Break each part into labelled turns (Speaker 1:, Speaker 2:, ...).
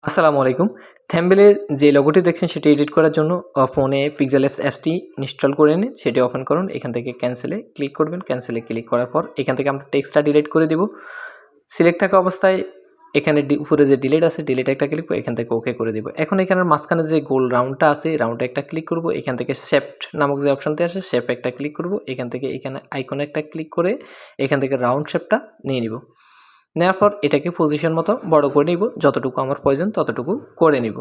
Speaker 1: আসসালামু আলাইকুম। থাম্বনেইলে যে লোগোটি দেখছেন সেটি এডিট করার জন্য ফোনে Pixellab অ্যাপসটি ইনস্টল করে নিন, সেটি ওপেন করুন। এখান থেকে ক্যানসেলে ক্লিক করবেন। ক্যানসেলে ক্লিক করার পর এখান থেকে আমরা টেক্সটটা ডিলিট করে দিব। সিলেক্ট থাকা অবস্থায় এখানে উপরে যে ডিলিট আছে, ডিলিট একটা ক্লিক করে এখান থেকে ওকে করে দিব। এখন এখানের মাঝখানে যে গোল রাউন্ডটা আছে, রাউন্ডে একটা ক্লিক করব। এখান থেকে শেপড নামক যে অপশনটি আছে, শেপ একটা ক্লিক করব। এখান থেকে এখানে আইকনে একটা ক্লিক করে এখান থেকে রাউন্ড শেপটা নিয়ে নিব। নেওয়ার পর এটাকে পজিশন মতো বড় করে নিব, যতটুকু আমার প্রয়োজন ততটুকু করে নিব।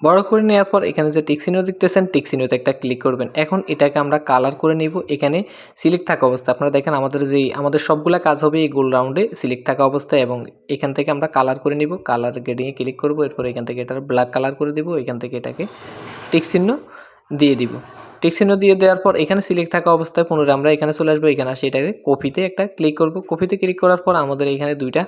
Speaker 1: বড় করে নেওয়ার পর এখানে যে টিক চিহ্ন দেখতেছেন, টিক চিহ্নতে একটা ক্লিক করবেন। এখন এটাকে আমরা কালার করে নিব। এখানে সিলেক্ট থাকা অবস্থায় আপনারা দেখেন আমাদের সবগুলা কাজ হবে এই গোল রাউন্ডে সিলেক্ট থাকা অবস্থায়, এবং এখান থেকে আমরা কালার করে নিব। কালার গ্রেডিংয়ে ক্লিক করব। এরপর এখান থেকে এটার ব্ল্যাক কালার করে দিব। এখান থেকে এটাকে টিক চিহ্ন দিয়ে দিব। টিক চিহ্ন দিয়ে দেওয়ার পর এখানে সিলেক্ট থাকা অবস্থায় পুনরায় আমরা এখানে চলে আসবো। এখানে আসে এটাকে কপিতে একটা ক্লিক করব। কপিতে ক্লিক করার পর আমাদের এখানে দুইটা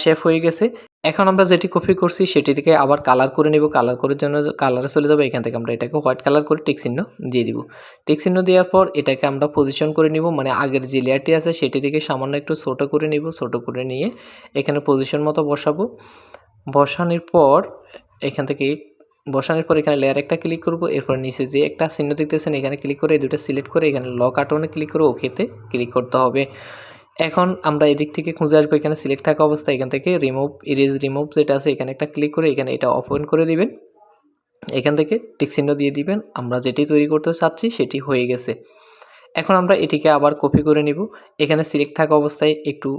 Speaker 1: শেপ হয়ে গেছে। এখন আমরা যেটি কপি করছি সেটি থেকে আবার কালার করে নিব। কালার করার জন্য কালারে চলে যাবো। এখান থেকে আমরা এটাকে হোয়াইট কালার করে টিক চিহ্ন দিয়ে দিব। টিক চিহ্ন দেওয়ার পর এটাকে আমরা পজিশন করে নিব, মানে আগের যে লেয়ারটি আছে সেটি থেকে সামান্য একটু ছোটো করে নিব। ছোটো করে নিয়ে এখানে পজিশন মতো বসাবো। বসানোর পর এখান থেকে বসানোর পর এখানে লেয়ার একটা ক্লিক করব। এরপর নিচে যে একটা চিহ্ন দেখতেছেন এখানে ক্লিক করে এই দুটো সিলেক্ট করে এখানে লক আটনে ক্লিক করে ওকেতে ক্লিক করতে হবে। এখন আমরা এদিক থেকে খুঁজে আসবো, এখানে সিলেক্ট থাকা অবস্থায় এখান থেকে রিমুভ যেটা আছে এখানে একটা ক্লিক করে এখানে এটা ওপেন করে দিবেন। এখান থেকে টিক চিহ্ন দিয়ে দিবেন। আমরা যেটি তৈরি করতে চাচ্ছি সেটি হয়ে গেছে। এখন আমরা এটিকে আবার কপি করে নিব। এখানে সিলেক্ট থাকা অবস্থায় একটু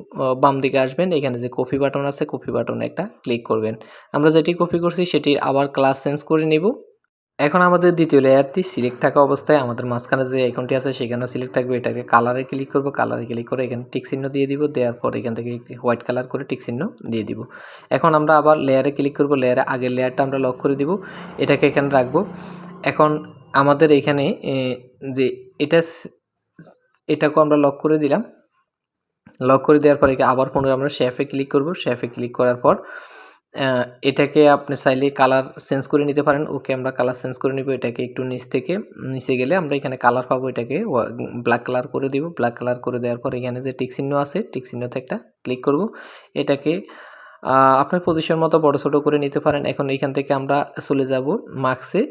Speaker 1: বাম দিকে আসবেন। এখানে যে কপি বাটন আছে, কপি বাটনে একটা ক্লিক করবেন। আমরা যেটি কপি করছি সেটি আবার ক্লাস চেঞ্জ করে নিব। এখন আমাদের দ্বিতীয় লেয়ারটি সিলেক্ট থাকা অবস্থায় আমাদের মাঝখানে যে আইকনটি আছে সেখানেও সিলেক্ট থাকবে। এটাকে কালারে ক্লিক করব। কালারে ক্লিক করে এখানে টিক চিহ্ন দিয়ে দিব। দেওয়ার পর এখান থেকে হোয়াইট কালার করে টিক চিহ্ন দিয়ে দিব। এখন আমরা আবার লেয়ারে ক্লিক করব। লেয়ারে আগের লেয়ারটা আমরা লক করে দিব। এটাকে এখানে রাখবো। এখন আমাদের এখানে যে এটাকেও আমরা লক করে দিলাম। লক করে দেওয়ার পর আবার পুনরায় আমরা শেপে ক্লিক করব। শেপে ক্লিক করার পর এটাকে আপনি চাইলে কালার চেঞ্জ করে নিতে পারেন। ওকে, আমরা কালার চেঞ্জ করে নিব। এটাকে একটু নিচ থেকে নিচে গেলে আমরা এখানে কালার পাবো। এটাকে ব্ল্যাক কালার করে দিব। ব্ল্যাক কালার করে দেওয়ার পর এখানে যে টিক চিহ্ন আছে টিক চিহ্নতে একটা ক্লিক করব। এটাকে আপনার পজিশন মতো বড় ছোট করে নিতে পারেন। এখন এখান থেকে আমরা চলে যাব মার্কসে।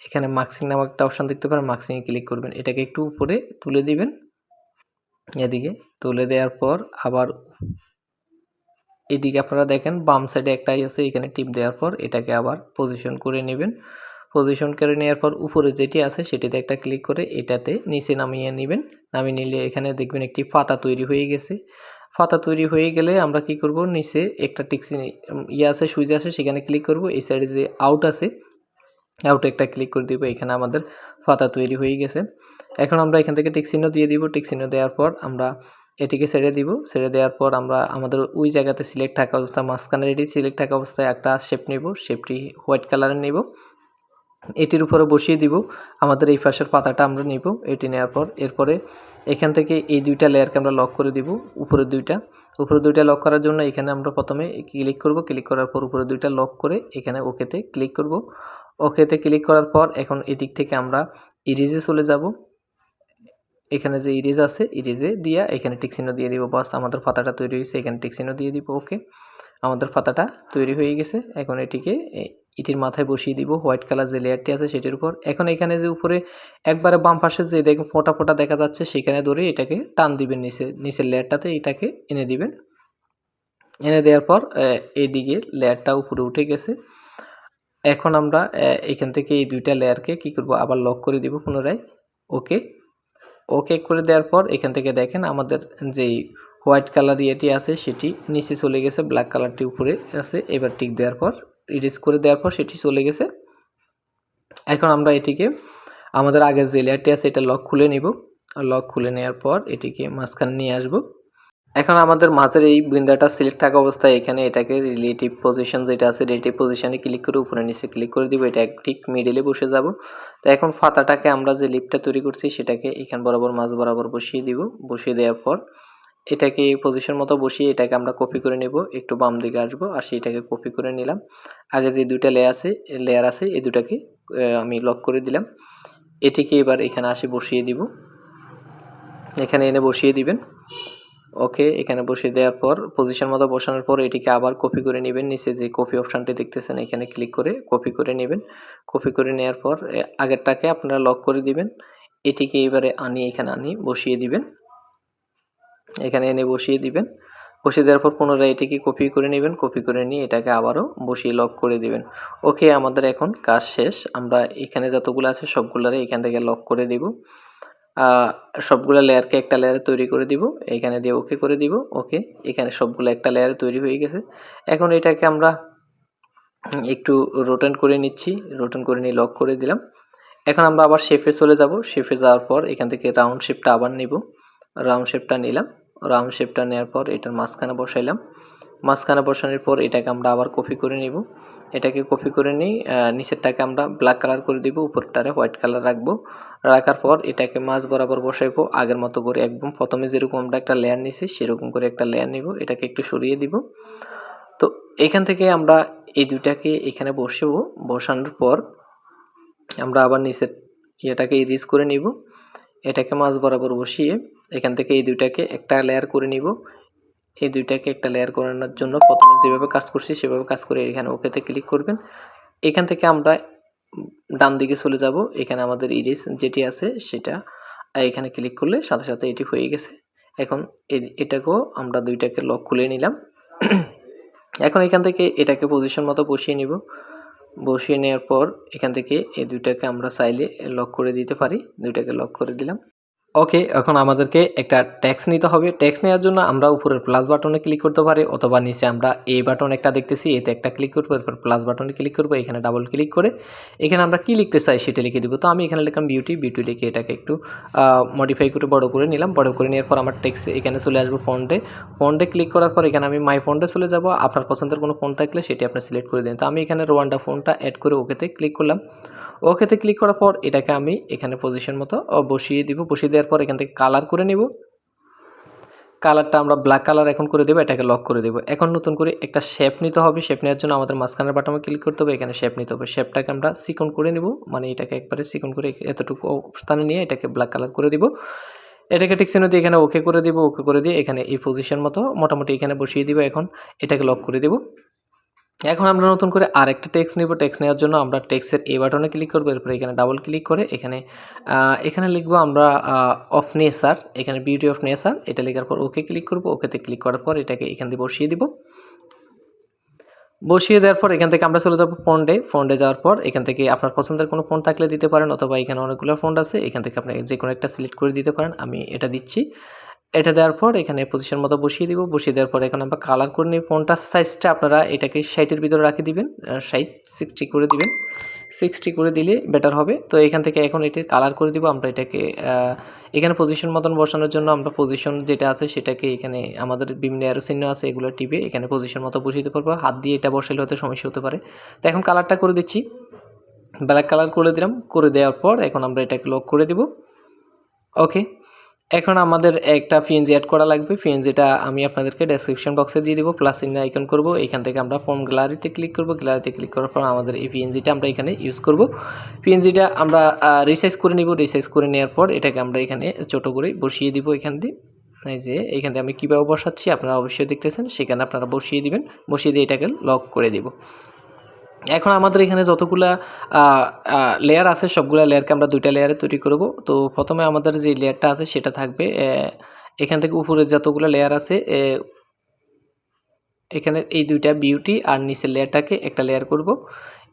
Speaker 1: এখানে মার্কসিং নামক একটা অপশন দেখতে পারেন, মার্কসিংয়ে ক্লিক করবেন। এটাকে একটু উপরে তুলে দিবেন। এদিকে তুলে দেওয়ার পর আবার এদিকে আপনারা দেখেন বাম সাইডে একটাই আছে, এখানে টিপ দেওয়ার পর এটাকে আবার পজিশন করে নেবেন। পজিশন করে নেওয়ার পর উপরে যেটি আছে সেটিতে একটা ক্লিক করে এটাতে নিচে নামিয়ে নেবেন। নামিয়ে নিলে এখানে দেখবেন একটি পাতা তৈরি হয়ে গেছে। পাতা তৈরি হয়ে গেলে আমরা কি করব, নিচে একটা আছে, সুইচ আছে, সেখানে ক্লিক করব। এই সাইডে যে আউট আছে, আউটে একটা ক্লিক করে দিব। এখানে আমাদের পাতা তৈরি হয়ে গেছে। এখন আমরা এখান থেকে টিক চিহ্ন দিয়ে দিব। টিক চিহ্ন দেওয়ার পর আমরা এটিকে ছেড়ে দিব। ছেড়ে দেওয়ার পর আমরা আমাদের ওই জায়গাতে সিলেক্ট থাকা অবস্থায় মাঝখানে এটি সিলেক্ট থাকা অবস্থায় একটা শেপ নেব। শেপটি হোয়াইট কালারের নেব। এটির উপরে বসিয়ে দিব। আমাদের এই পাশের পাতাটা আমরা নিব। এটি নেওয়ার পর এরপরে এখান থেকে এই দুইটা লেয়ারকে আমরা লক করে দিব। উপরের দুইটা লক করার জন্য এখানে আমরা প্রথমে ক্লিক করব। ক্লিক করার পর উপরে দুইটা লক করে এখানে ওকেতে ক্লিক করব। ওকেতে ক্লিক করার পর এখন এদিক থেকে আমরা ইরেজে চলে যাব। এখানে যে ইরেজ আছে ইরেজে দিয়া এখানে টিক চিহ্ন দিয়ে দিব। বাস, আমাদের পাতাটা তৈরি হয়েছে। এখানে টিক চিহ্ন দিয়ে দিব। ওকে, আমাদের পাতাটা তৈরি হয়ে গেছে। এখন এটিকে এটির মাথায় বসিয়ে দিব হোয়াইট কালার যে লেয়ারটি আছে সেটির উপর। এখন এখানে যে উপরে একবারে বাম পাশে যে দেখুন ফোঁটা ফোঁটা দেখা যাচ্ছে সেখানে ধরে এটাকে টান দিবেন নিচের লেয়ারটাতে, এটাকে এনে দিবেন। এনে দেওয়ার পর এইদিকে লেয়ারটা উপরে উঠে গেছে। এখন আমরা এখান থেকে এই দুইটা লেয়ারকে কি করব, আবার লক করে দিব পুনরায়। ওকে, ওকে করে দেওয়ার পর এখান থেকে দেখেন আমাদের যেই হোয়াইট কালার ইয়েটি আছে সেটি নিচে চলে গেছে, ব্ল্যাক কালারটি উপরে আছে। এবার টিক দেওয়ার পর ইরেজ করে দেওয়ার পর সেটি চলে গেছে। এখন আমরা এটিকে আমাদের আগের যে লেয়ারটি আছে এটা লক খুলে নিব। লক খুলে নেওয়ার পর এটিকে মাঝখানে নিয়ে আসব। এখন আমাদের মাঝের এই বিন্দাটা সিলেক্ট থাকা অবস্থায় এখানে এটাকে রিলেটিভ পজিশন যেটা আছে রিলেটিভ পজিশনে ক্লিক করে উপরে নিচে ক্লিক করে দিব। এটা ঠিক মিডলে বসে যাব। তো এখন পাতাটাকে আমরা যে লিপটা তৈরি করছি সেটাকে এখান বরাবর মাঝ বরাবর বসিয়ে দিব। বসিয়ে দেওয়ার পর এটাকে এই পজিশন মতো বসিয়ে এটাকে আমরা কপি করে নেব। একটু বাম দিকে আসবো, আর সেটাকে কপি করে নিলাম। আগে যে দুইটা লেয়ার আছে এই দুটাকে আমি লক করে দিলাম। এটিকে এবার এখানে আসি বসিয়ে দিব। এখানে এনে বসিয়ে দিবেন। ওকে, এখানে বসিয়ে দেওয়ার পর পজিশন মতো বসানোর পর এটিকে আবার কপি করে নেবেন। নিচে যে কপি অপশানটি দেখতেছেন এখানে ক্লিক করে কপি করে নেবেন। কপি করে নেওয়ার পর আগেরটাকে আপনারা লক করে দিবেন। এটিকে এবারে এখানে বসিয়ে দিবেন। এখানে এনে বসিয়ে দিবেন। বসিয়ে দেওয়ার পর পুনরায় এটিকে কপি করে নেবেন। কপি করে নিয়ে এটাকে আবারও বসিয়ে লক করে দিবেন। ওকে, আমাদের এখন কাজ শেষ। আমরা এখানে যতগুলো আছে সবগুলারে এখান থেকে লক করে দিব। সবগুলা লেয়ারকে একটা লেয়ারে তৈরি করে দিব। এখানে দিয়ে ওকে করে দিব। ওকে, এখানে সবগুলো একটা লেয়ারে তৈরি হয়ে গেছে। এখন এটাকে আমরা একটু রোটেট করে নিচ্ছি। রোটেট করে নিয়ে লক করে দিলাম। এখন আমরা আবার শেপে চলে যাব। শেপে যাওয়ার পর এখান থেকে রাউন্ড শেপটা আবার নিব। রাউন্ড শেপটা নিলাম। রাউন্ড শেপটা নেওয়ার পর এটার মাঝখানে বসাইলাম। মাঝখানে বসানোর পর এটাকে আমরা আবার কপি করে নিব। এটাকে কপি করে নিই, নিচেরটাকে আমরা ব্ল্যাক কালার করে দিব, উপরটারে হোয়াইট কালার রাখবো। রাখার পর এটাকে মাঝ বরাবর বসাইবো আগের মতো করে, একদম প্রথমে যেরকম আমরা একটা লেয়ার নিছি সেরকম করে একটা লেয়ার নিব। এটাকে একটু সরিয়ে দিব। তো এখান থেকে আমরা এই দুইটাকে এখানে বসাবো। বসানোর পর আমরা আবার নিচের ইয়েটাকে ইরেজ করে নিব। এটাকে মাঝ বরাবর বসিয়ে এখান থেকে এই দুইটাকে একটা লেয়ার করে নিব। এই দুইটাকে একটা লেয়ার করানোর জন্য প্রথমে যেভাবে কাজ করছি সেভাবে কাজ করে এখানে ওকেতে ক্লিক করবেন। এখান থেকে আমরা ডান দিকে চলে যাব। এখানে আমাদের ইরেজ যেটি আছে সেটা এখানে ক্লিক করলে সাথে সাথে এটি হয়ে গেছে। এখন এটাকেও আমরা দুইটাকে লক খুলে নিলাম। এখন এখান থেকে এটাকে পজিশন মতো বসিয়ে নিব। বসিয়ে নেওয়ার পর এখান থেকে এই দুইটাকে আমরা চাইলে লক করে দিতে পারি। দুইটাকে লক করে দিলাম। ওকে, এখন আমাদেরকে একটা ট্যাক্স নিতে হবে। ট্যাক্স নেওয়ার জন্য আমরা উপরের প্লাস বাটনে ক্লিক করতে পারি, অথবা নিচে আমরা এই বাটন একটা দেখতেছি, এতে একটা ক্লিক করবো। এরপর প্লাস বাটনে ক্লিক করবো, এখানে ডাবল ক্লিক করে এখানে আমরা কি লিখতে চাই সেটা লিখে দিব। তো আমি এখানে লিখলাম বিউটি। বিউটি লিখে এটাকে একটু মডিফাই করে বড় করে নিলাম। বড় করে নেওয়ার পর আমার টেক্সট এখানে চলে আসবো ফন্টে। ফন্টে ক্লিক করার পর এখানে আমি মাই ফন্টে চলে যাব। আপনার পছন্দের কোনো ফন্ট থাকলে সেটি আপনি সিলেক্ট করে দিন। তো আমি এখানে রোয়ান্ডা ফন্টটা অ্যাড করে ওকেতে ক্লিক করলাম। ওকেতে ক্লিক করার পর এটাকে আমি এখানে পজিশন মতো বসিয়ে দিব। বসিয়ে দেওয়ার পর এখান থেকে কালার করে নিব। কালারটা আমরা ব্ল্যাক কালার এখন করে দেবো। এটাকে লক করে দেবো। এখন নতুন করে একটা শেপ নিতে হবে। শেপ নেওয়ার জন্য আমাদের মাঝখানের বাটনে ক্লিক করতে হবে। এখানে শেপ নিতে হবে। শেপটাকে আমরা চিকন করে নিব, মানে এটাকে একবারে চিকন করে এতটুকু স্থানে নিয়ে এটাকে ব্ল্যাক কালার করে দিব। এটাকে ঠিক চিহ্ন দিয়ে এখানে ওকে করে দিব। ওকে করে দিয়ে এখানে এই পজিশন মতো মোটামুটি এখানে বসিয়ে দিব। এখন এটাকে লক করে দেব। এখন আমরা নতুন করে আরেকটা টেক্সট নিব। টেক্সট নেওয়ার জন্য আমরা টেক্সটের এই বাটনে ক্লিক করব। এরপরে এখানে ডাবল ক্লিক করে এখানে লিখব আমরা অফ নেচার, এখানে বিউটি অফ নেচার। এটা লেখার পর ওকে ক্লিক করব। ওকেতে ক্লিক করার পর এটাকে এখান দিয়ে বসিয়ে দিব। বসিয়ে দেওয়ার পর এখান থেকে আমরা চলে যাব ফন্টে। ফন্টে যাওয়ার পর এখান থেকে আপনার পছন্দের কোনো ফন্ট থাকলে দিতে পারেন, অথবা এখানে অনেকগুলো ফন্ট আছে, এখান থেকে আপনি যে কোনো একটা সিলেক্ট করে দিতে পারেন। আমি এটা দিচ্ছি। এটা দেওয়ার পর এখানে পজিশন মতো বসিয়ে দিব। বসিয়ে দেওয়ার পর এখন আমরা কালার করে নিই। ফন্টটার সাইজটা আপনারা এটাকে 60-এর ভিতরে রাখে দিবেন। 60 করে দিবেন। 60 করে দিলে বেটার হবে। তো এখান থেকে এখন এটা কালার করে দিব। আমরা এটাকে এখানে পজিশন মতন বসানোর জন্য আমরা পজিশন যেটা আছে সেটাকে এখানে আমাদের বিভিন্ন অ্যারো চিহ্ন আছে, এগুলো টিপে এখানে পজিশন মতো বসিয়ে দিতে পারবো। হাত দিয়ে এটা বসাইলে হয়তো সমস্যা হতে পারে। তো এখন কালারটা করে দিচ্ছি। ব্ল্যাক কালার করে দিলাম। করে দেওয়ার পর এখন আমরা এটাকে লক করে দিব। ওকে, এখন আমাদের একটা পিএনজি অ্যাড করা লাগবে। পিএনজিটা আমি আপনাদেরকে ডেসক্রিপশন বক্সে দিয়ে দিব। প্লাস চিহ্ন আইকন করব। এখান থেকে আমরা ফর্ম গ্যালারিতে ক্লিক করব। গ্যালারিতে ক্লিক করার পর আমাদের এই পিএনজিটা আমরা এখানে ইউজ করব। পিএনজিটা আমরা রিসাইজ করে নিব। রিসাইজ করে নেওয়ার পর এটাকে আমরা এখানে ছোটো করে বসিয়ে দিব। এখান দিয়ে এই যে এখান থেকে আমি কীভাবে বসাচ্ছি আপনারা অবশ্যই দেখতেছেন, সেখানে আপনারা বসিয়ে দিবেন। বসিয়ে দিয়ে এটাকে লক করে দিব। এখন আমাদের এখানে যতগুলা লেয়ার আছে সবগুলা লেয়ারকে আমরা দুইটা লেয়ারে তৈরি করব। তো প্রথমে আমাদের যে লেয়ারটা আছে সেটা থাকবে এখান থেকে উপরে যতগুলো লেয়ার আছে এখানে এই দুইটা বিউটি আর নিচের লেয়ারটাকে একটা লেয়ার করব।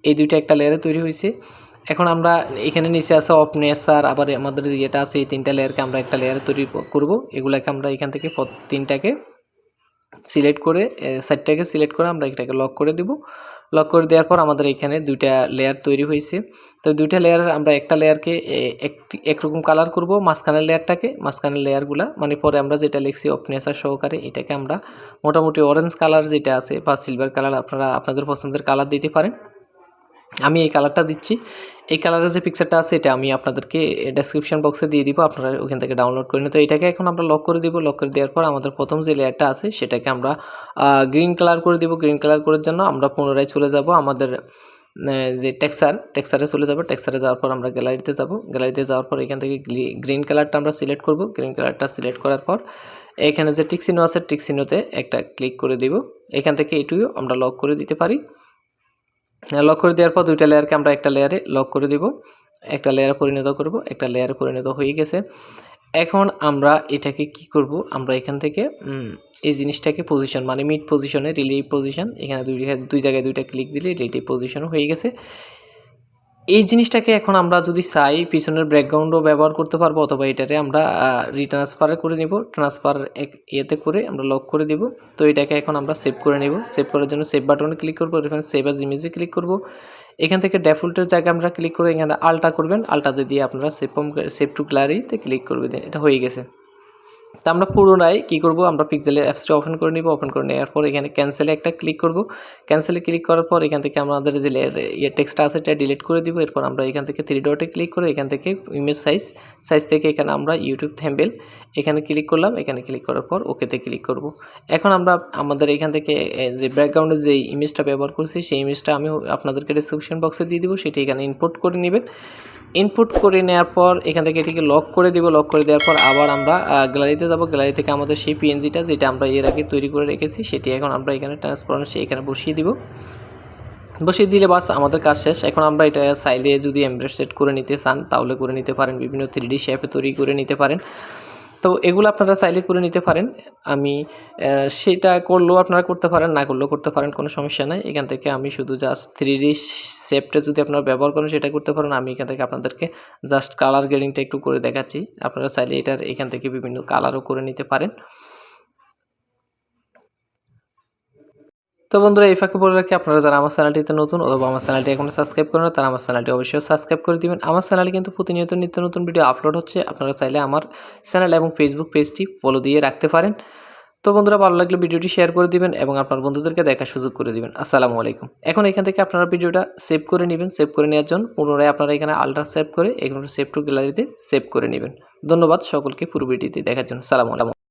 Speaker 1: এই দুইটা একটা লেয়ারে তৈরি হয়েছে। এখন আমরা এখানে নিচে আছে অফ নেচার, আবার আমাদের যেটা আছে এই তিনটা লেয়ারকে আমরা একটা লেয়ারে তৈরি করব। এগুলাকে আমরা এখান থেকে তিনটাকে সিলেক্ট করে সাইডটাকে সিলেক্ট করে আমরা এটাকে লক করে দিব। লক করে দেওয়ার পর আমাদের এখানে দুইটা লেয়ার তৈরি হয়েছে। তো দুইটা লেয়ার আমরা একটা লেয়ারকে একরকম কালার করব, মাঝখানের লেয়ারটাকে, মাঝখানের লেয়ারগুলা মানে পরে আমরা যেটা লিখছি অফ নেচার সহকারে এটাকে আমরা মোটামুটি অরেঞ্জ কালার যেটা আছে বা সিলভার কালার আপনারা আপনাদের পছন্দের কালার দিতে পারেন। আমি এই কালারটা দিচ্ছি। এই কালারের যে পিকচারটা আছে এটা আমি আপনাদেরকে ডেসক্রিপশন বক্সে দিয়ে দিব, আপনারা ওখান থেকে ডাউনলোড করে নিন। তো এটাকে এখন আমরা লক করে দিব। লক করে দেওয়ার পর আমাদের প্রথম যে লেয়ারটা আছে সেটাকে আমরা গ্রিন কালার করে দিব। গ্রিন কালার করার জন্য আমরা পুনরায় চলে যাব আমাদের যে টেক্সচারে চলে যাব। টেক্সচারে যাওয়ার পর আমরা গ্যালারিতে যাব। গ্যালারিতে যাওয়ার পর এখান থেকে গ্রিন কালারটা আমরা সিলেক্ট করব। গ্রিন কালারটা সিলেক্ট করার পর এখানে যে টিক চিহ্ন আছে টিক চিহ্নতে একটা ক্লিক করে দিব। এখান থেকে এটুকু আমরা লক করে দিতে পারি। লক করে দেওয়ার পর দুইটা লেয়ারকে আমরা একটা লেয়ারে লক করে দিব, একটা লেয়ারে পরিণত করব, একটা লেয়ারে পরিণত হয়ে গেছে। এখন আমরা এটাকে কি করব, আমরা এখান থেকে এই জিনিসটাকে পজিশন মানে মিড পজিশনে রিলেটিভ পজিশন, এখানে দুই জায়গায় দুইটা ক্লিক দিলে রিলেটিভ পজিশন হয়ে গেছে। এই জিনিসটাকে এখন আমরা যদি চাই পিছনের ব্যাকগ্রাউন্ডও ব্যবহার করতে পারবো, অথবা এটারে আমরা রিট্রান্সফার করে নিব, ট্রান্সফার ইয়েতে করে আমরা লক করে দিব। তো এটাকে এখন আমরা সেভ করে নেব। সেভ করার জন্য সেভ বাটনে ক্লিক করবো, এখানে সেভ অ্যাজ ইমেজে ক্লিক করব। এখান থেকে ডিফল্টের জায়গায় আমরা ক্লিক করে এখানে আলটা করবেন, আলটাতে দিয়ে আপনারা সেভ টু গ্যালারিতে ক্লিক করবেন, এটা হয়ে গেছে। তা আমরা পুনরায় কী করব, আমরা পিক্সেলের অ্যাপসটা ওপেন করে নিব। ওপেন করে নেওয়ার পর এখানে ক্যান্সেলে একটা ক্লিক করব। ক্যান্সেলে ক্লিক করার পর এখান থেকে আমাদের যে টেক্সটটা আছে এটা ডিলিট করে দিব। এরপর আমরা এখান থেকে 3 ডটে ক্লিক করে এখান থেকে ইমেজ সাইজ থেকে এখানে আমরা ইউটিউব থাম্বনেল এখানে ক্লিক করলাম। এখানে ক্লিক করার পর ওকেতে ক্লিক করব। এখন আমরা আমাদের এখান থেকে যে ব্যাকগ্রাউন্ডে যে ইমেজটা ব্যবহার করছি সেই ইমেজটা আমি আপনাদেরকে ডেসক্রিপশন বক্সে দিয়ে দিব, সেটি এখানে ইনপুট করে নেবেন। ইনপুট করে নেওয়ার পর এখান থেকে এটিকে লক করে দিব। লক করে দেওয়ার পর আবার আমরা গ্যালারিতে যাব। গ্যালারি থেকে আমাদের সেই পিএনজিটা যেটা আমরা এর আগে তৈরি করে রেখেছি সেটি এখন আমরা এখানে ট্রান্সপারেন্সি এখানে বসিয়ে দিব। বসিয়ে দিলে বাস আমাদের কাজ শেষ। এখন আমরা এটা চাইলে যদি এমব্রেড সেট করে নিতে চান তাহলে করে নিতে পারেন, বিভিন্ন 3D শেপে তৈরি করে নিতে পারেন। তো এগুলো আপনারা চাইলে করে নিতে পারেন। আমি সেটা করলেও আপনারা করতে পারেন, না করলেও করতে পারেন, কোনো সমস্যা নাই। এখান থেকে আমি শুধু জাস্ট 3D শেপটা যদি আপনারা ব্যবহার করেন সেটা করতে পারেন। আমি এখান থেকে আপনাদেরকে জাস্ট কালার গ্রেডিংটা একটু করে দেখাচ্ছি। আপনারা চাইলে এটার এখান থেকে বিভিন্ন কালারও করে নিতে পারেন। তো বন্ধুরা এই ফাঁকে বলে রাখি, আপনারা যারা আমার চ্যানেলটিতে নতুন অথবা আমার চ্যানেলটি এখনও সাবস্ক্রাইব করেন না তারা আমার চ্যানেলটি অবশ্যই সাবস্ক্রাইব করে দিবেন। আমার চ্যানেলে কিন্তু প্রতিনিয়ত নিত্য নতুন ভিডিও আপলোড হচ্ছে। আপনারা চাইলে আমার চ্যানেল এবং ফেসবুক পেজটি ফলো দিয়ে রাখতে পারেন। তো বন্ধুরা ভালো লাগলে ভিডিওটি শেয়ার করে দিবেন এবং আপনার বন্ধুদেরকে দেখার সুযোগ করে দিবেন। আসসালামু আলাইকুম। এখন এখান থেকে আপনারা ভিডিওটা সেভ করে নেবেন। সেভ করে নেওয়ার জন্য পুনরায় আপনারা এখানে আল্ট্রা সেভ করে এখানে সেভ টু গ্যালারিতে সেভ করে নেবেন। ধন্যবাদ সকলকে পুরো ভিডিওটি দেখার জন্য। সালামু আলাইকুম।